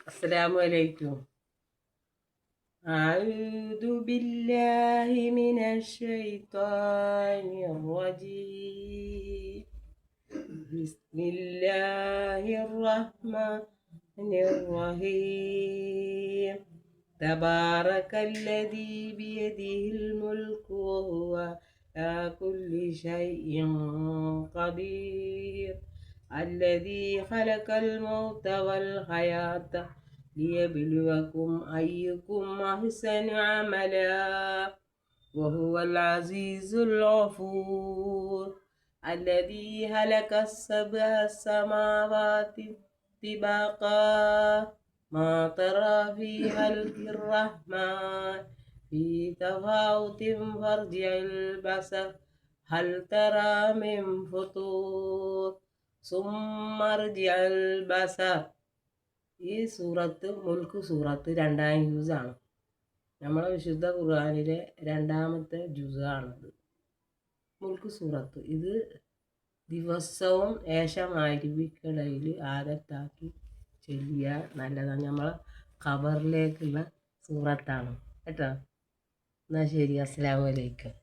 السلام عليكم. أعوذ بالله من الشيطان الرجيم. بسم الله الرحمن الرحيم. تبارك الذي بيده الملك وهو على كل شيء قدير. الذي خلق الموت والحياة ليبلوكم أيكم أحسن عملا وهو العزيز الغفور. الذي خلق السبع سماوات طباقا ما ترى في خلق الرحمن في تفاوت فارجع البصر هل ترى من فطور ثم ارجع البصر. ഈ സൂറത്ത് മുൽക്ക് സൂറത്ത് 2-ാം ജുസാണ്. നമ്മളെ വിശുദ്ധ ഖുർആനിലെ 2-ാമത്തെ ജുസാണത്. മുൽക്ക് സൂറത്ത് ഇത് ദിവസവും ഏഷമായിരിക്കടയിൽ ആദത്താക്കി ചൊല്ലിയ നല്ലതാണ്. നമ്മളെ ഖബറിലേക്കുള്ള സൂറത്താണ് കേട്ടോ. എന്നാൽ ശരി, അസ്സലാമു അലൈക്കും.